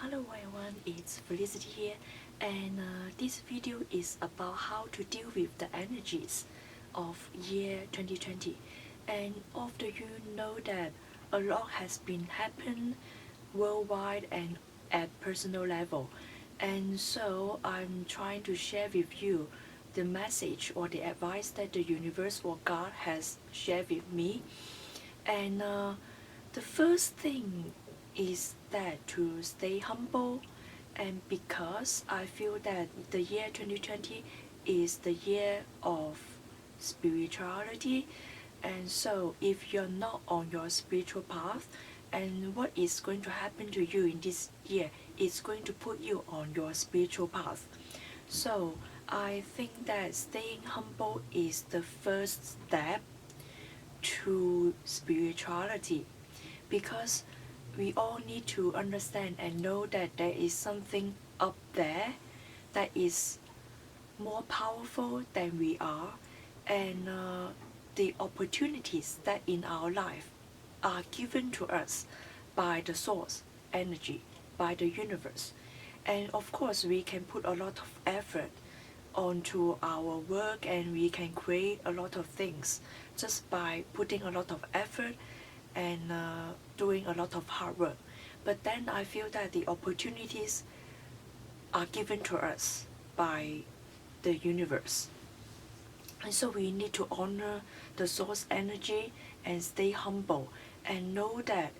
Hello everyone, it's Felicity here, and this video is about how to deal with the energies of year 2020. And after you know that a lot has been happened worldwide and at personal level, and so I'm trying to share with you the message or the advice that the universe or God has shared with me. And the first thing is that to stay humble, and because I feel that the year 2020 is the year of spirituality, and so if you're not on your spiritual path, and what is going to happen to you in this year is going to put you on your spiritual path. So I think that staying humble is the first step to spirituality, because we all need to understand and know that there is something up there that is more powerful than we are, and the opportunities that in our life are given to us by the source energy, by the universe. And of course we can put a lot of effort onto our work, and we can create a lot of things just by putting a lot of effort and doing a lot of hard work. But then I feel that the opportunities are given to us by the universe. And so we need to honor the source energy and stay humble and know that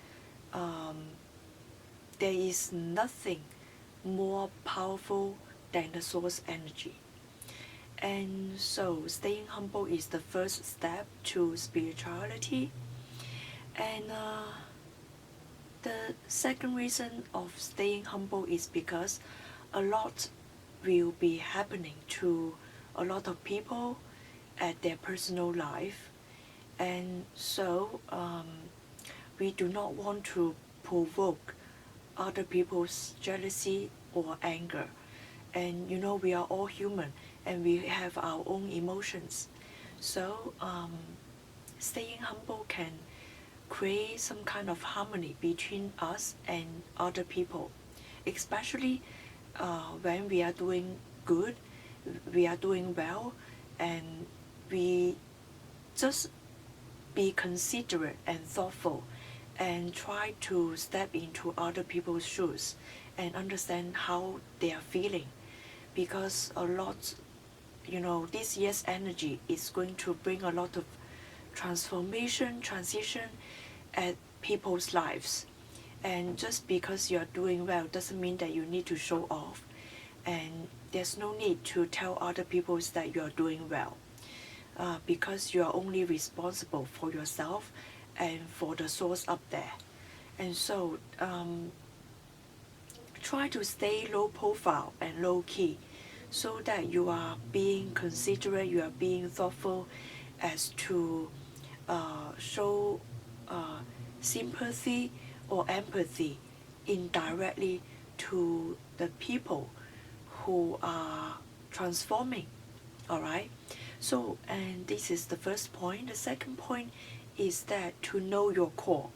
there is nothing more powerful than the source energy. And so staying humble is the first step to spirituality. And the second reason of staying humble is because a lot will be happening to a lot of people at their personal life. And so we do not want to provoke other people's jealousy or anger. And you know, we are all human and we have our own emotions. So staying humble can create some kind of harmony between us and other people, especially when we are doing good, we are doing well, and we just be considerate and thoughtful and try to step into other people's shoes and understand how they are feeling. Because a lot, you know, this year's energy is going to bring a lot of transformation, transition at people's lives. And just because you're doing well doesn't mean that you need to show off. And there's no need to tell other people that you're doing well, because you are only responsible for yourself and for the source up there. And so try to stay low profile and low key, so that you are being considerate, you are being thoughtful as to show sympathy or empathy indirectly to the people who are transforming. Alright? So, and this is the first point. The second point is that to know your core.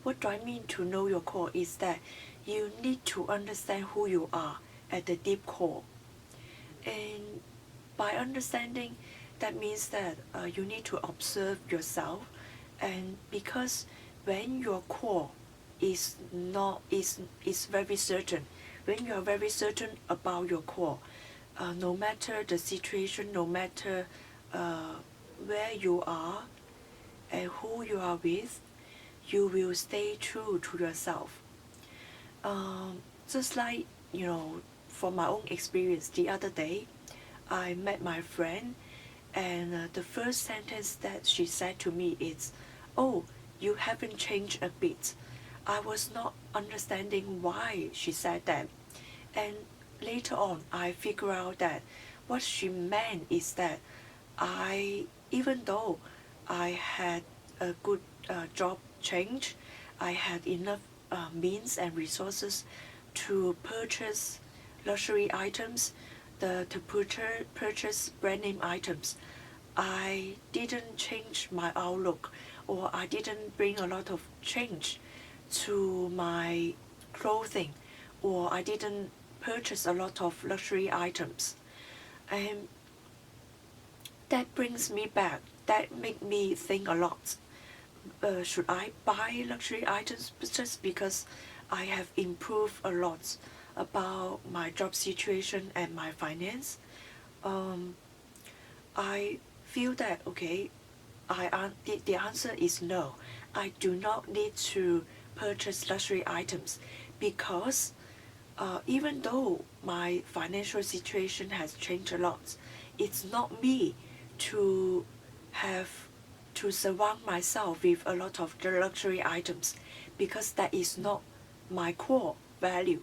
What do I mean to know your core is that you need to understand who you are at the deep core. And by understanding, that means that you need to observe yourself. And because when your core is very certain, when you are very certain about your core, no matter the situation, no matter where you are and who you are with, you will stay true to yourself. Just like, you know, from my own experience, the other day I met my friend, and the first sentence that she said to me is, "Oh, you haven't changed a bit." I was not understanding why she said that. And later on, I figured out that what she meant is that even though I had a good job change, I had enough means and resources to purchase luxury items, to purchase brand name items. I didn't change my outlook, or I didn't bring a lot of change to my clothing or I didn't purchase a lot of luxury items. And that brings me back, that make me think a lot. Should I buy luxury items just because I have improved a lot about my job situation and my finance? I feel that, okay, the answer is no. I do not need to purchase luxury items because even though my financial situation has changed a lot, it's not me to have to surround myself with a lot of luxury items, because that is not my core value.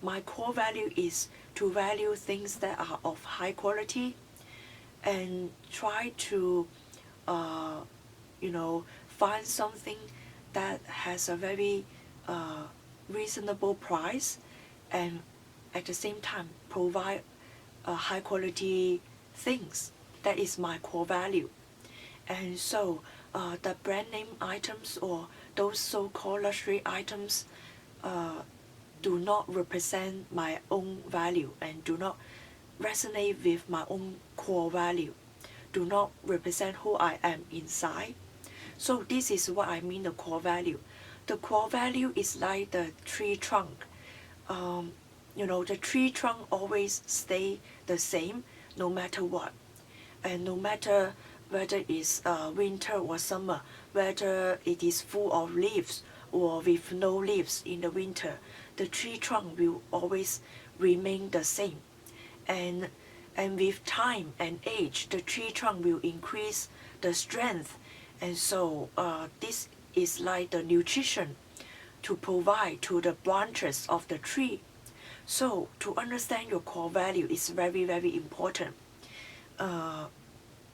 My core value is to value things that are of high quality and try to uh, find something that has a very reasonable price, and at the same time provide high quality things. That is my core value. And so the brand name items or those so-called luxury items do not represent my own value and do not resonate with my own core value, do not represent who I am inside. So this is what I mean the core value. The core value is like the tree trunk. The tree trunk always stay the same no matter what. And no matter whether it's winter or summer, whether it is full of leaves or with no leaves in the winter, the tree trunk will always remain the same. And with time and age, the tree trunk will increase the strength. And so this is like the nutrition to provide to the branches of the tree. So to understand your core value is very, very important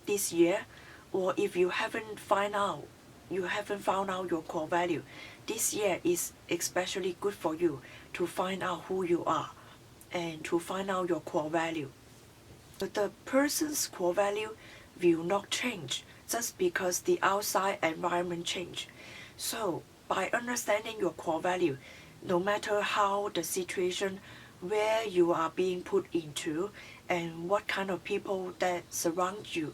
this year. Or if you haven't found out your core value, this year is especially good for you to find out who you are and to find out your core value. But the person's core value will not change just because the outside environment change. So by understanding your core value, no matter how the situation where you are being put into and what kind of people that surround you,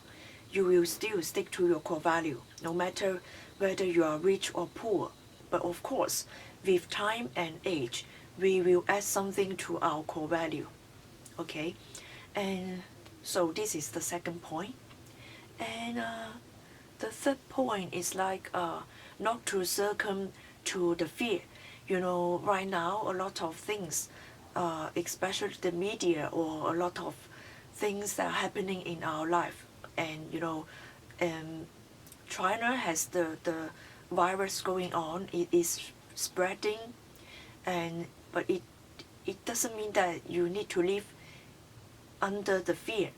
you will still stick to your core value, no matter whether you are rich or poor. But of course, with time and age, we will add something to our core value. Okay, and so this is the second point. And the third point is like not to succumb to the fear. Right now a lot of things, especially the media or a lot of things that are happening in our life, and China has the virus going on. It is spreading, but it doesn't mean that you need to live under the fear.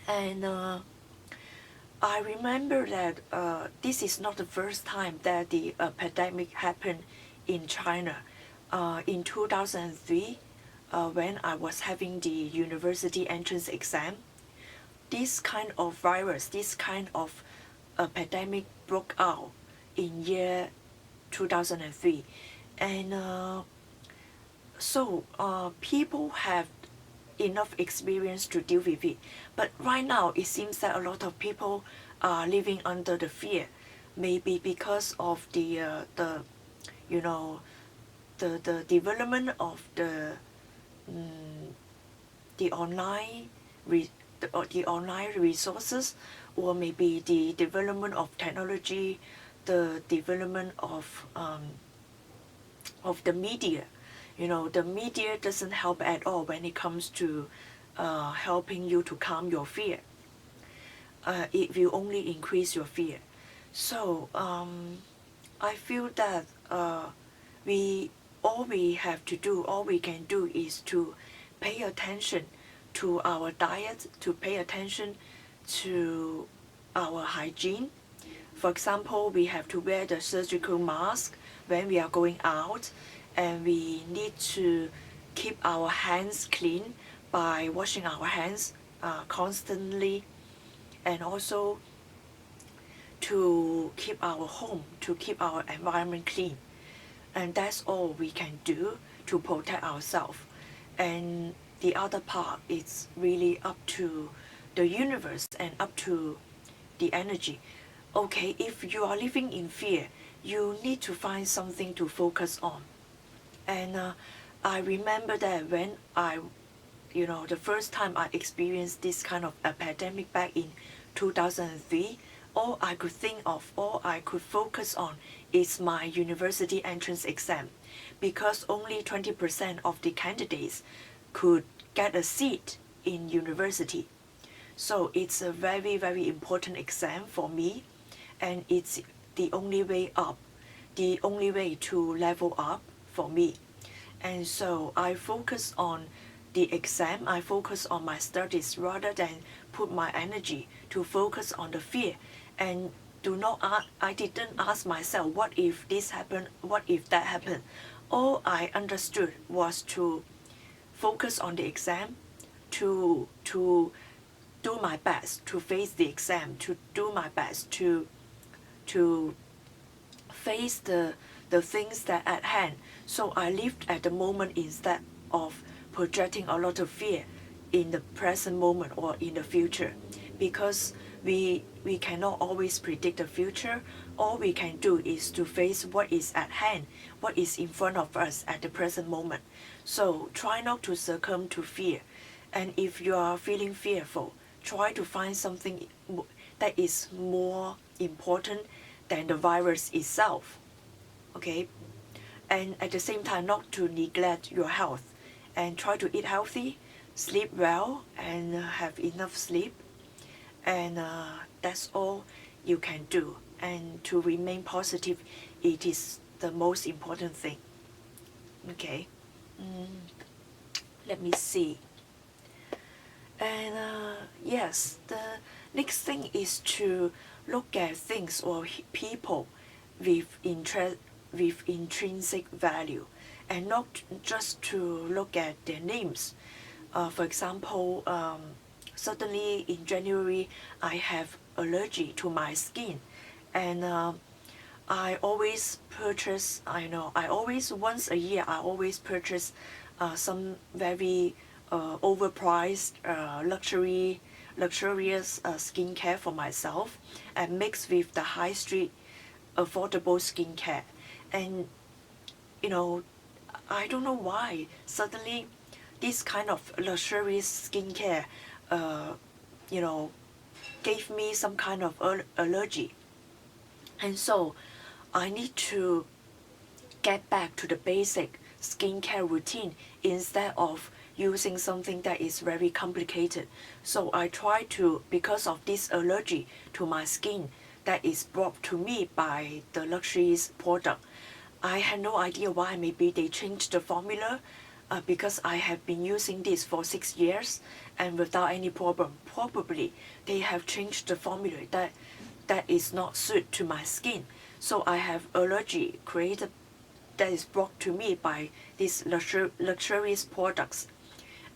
And I remember that this is not the first time that the pandemic happened in China. In 2003, when I was having the university entrance exam, this kind of virus, this kind of pandemic broke out in year 2003. And so people have enough experience to deal with it. But right now it seems that a lot of people are living under the fear, maybe because of the development of the online the online resources, or maybe the development of technology, the development of the media. The media doesn't help at all when it comes to helping you to calm your fear. It will only increase your fear. So I feel that all we can do is to pay attention to our diet, to pay attention to our hygiene. For example, we have to wear the surgical mask when we are going out, and we need to keep our hands clean by washing our hands constantly, and also to keep our home, to keep our environment clean. And that's all we can do to protect ourselves. And the other part is really up to the universe and up to the energy. Okay, if you are living in fear, you need to find something to focus on. And I remember that when the first time I experienced this kind of a pandemic back in 2003, all I could think of, all I could focus on is my university entrance exam, because only 20% of the candidates could get a seat in university. So it's a very, very important exam for me, and it's the only way up, the only way to level up for me. And so I focus on the exam, I focus on my studies rather than put my energy to focus on the fear. And I didn't ask myself, what if this happened, what if that happened. All I understood was to focus on the exam, to do my best to face the exam, to do my best to face the things that at hand. So I lived at the moment instead of projecting a lot of fear in the present moment or in the future, because we cannot always predict the future. All we can do is to face what is at hand, what is in front of us at the present moment. So try not to succumb to fear. And if you are feeling fearful, try to find something that is more important than the virus itself. Okay? And at the same time, not to neglect your health, and try to eat healthy, sleep well, and have enough sleep. And that's all you can do. And to remain positive, it is the most important thing. Okay? Let me see. And yes, the next thing is to look at things or people with intrinsic value, and not just to look at their names. For example, suddenly in January I have allergy to my skin, and I always purchase. Once a year I always purchase some very overpriced luxurious skincare for myself, and mixed with the high street affordable skincare. And I don't know why suddenly this kind of luxurious skincare gave me some kind of allergy. And so I need to get back to the basic skincare routine instead of using something that is very complicated. So I try to, because of this allergy to my skin that is brought to me by the luxury product, I had no idea why. Maybe they changed the formula, because I have been using this for 6 years and without any problem. Probably they have changed the formula that is not suited to my skin. So I have allergy created that is brought to me by these luxurious products.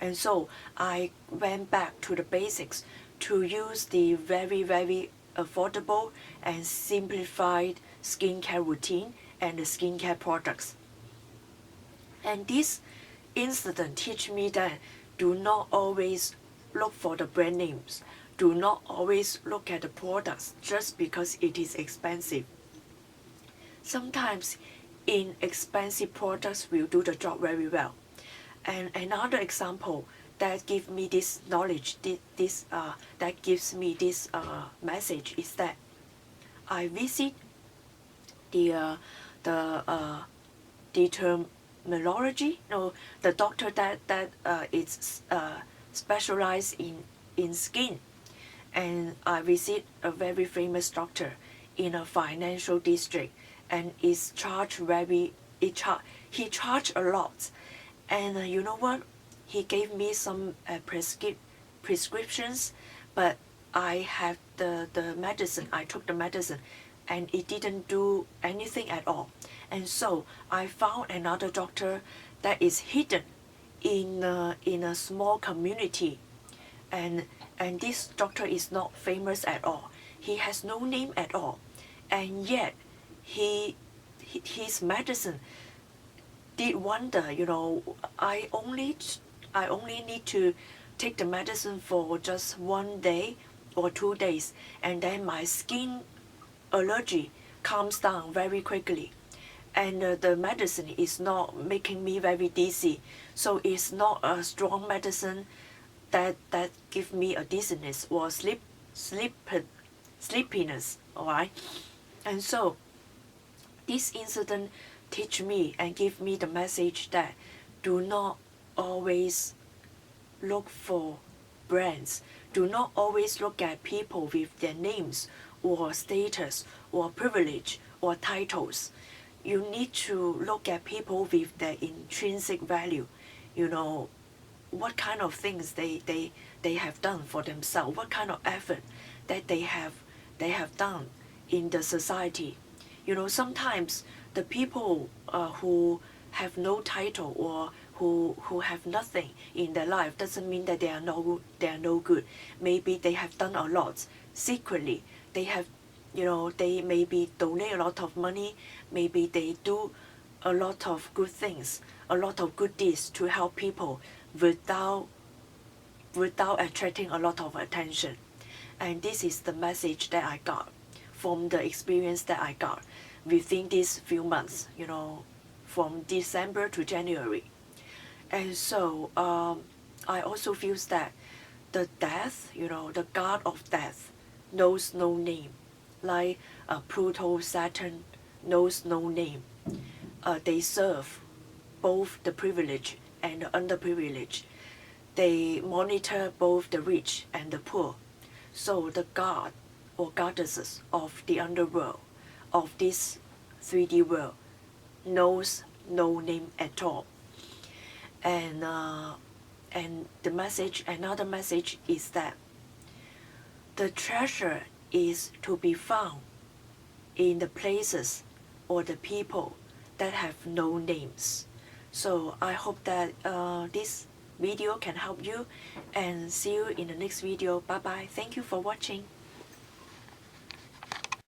And so I went back to the basics to use the very, very affordable and simplified skincare routine and the skincare products. And this incident teach me that do not always look for the brand names. Do not always look at the products just because it is expensive. Sometimes inexpensive products will do the job very well. And another example that gives me this knowledge, that gives me this message, is that I visit the terminology, no, the doctor that is specialized in skin, and I visit a very famous doctor in a financial district, and is charged he charged a lot. And you know what? He gave me some prescriptions, but I have the medicine. I took the medicine, and it didn't do anything at all. And so I found another doctor that is hidden in a small community, and this doctor is not famous at all. He has no name at all, and yet his medicine did wonder, you know, I only need to take the medicine for just 1 day or 2 days, and then my skin allergy calms down very quickly, and the medicine is not making me very dizzy, so it's not a strong medicine that give me a dizziness or sleepiness. All right, and so this incident teach me and give me the message that do not always look for brands. Do not always look at people with their names or status or privilege or titles. You need to look at people with their intrinsic value. You know, what kind of things they have done for themselves, what kind of effort that they have done in the society. You know, sometimes the people who have no title or who have nothing in their life doesn't mean that they are no good. Maybe they have done a lot secretly. They have, you know, they maybe donate a lot of money. Maybe they do a lot of good things, a lot of good deeds to help people without attracting a lot of attention. And this is the message that I got from the experience that I got within these few months, you know, from December to January. And so I also feel that the death, you know, the god of death knows no name. Like Pluto, Saturn knows no name. They serve both the privileged and the underprivileged. They monitor both the rich and the poor. So the god or goddesses of the underworld, of this 3D world, knows no name at all. And the message, another message is that the treasure is to be found in the places or the people that have no names. So I hope that this video can help you, and see you in the next video. Bye bye. Thank you for watching.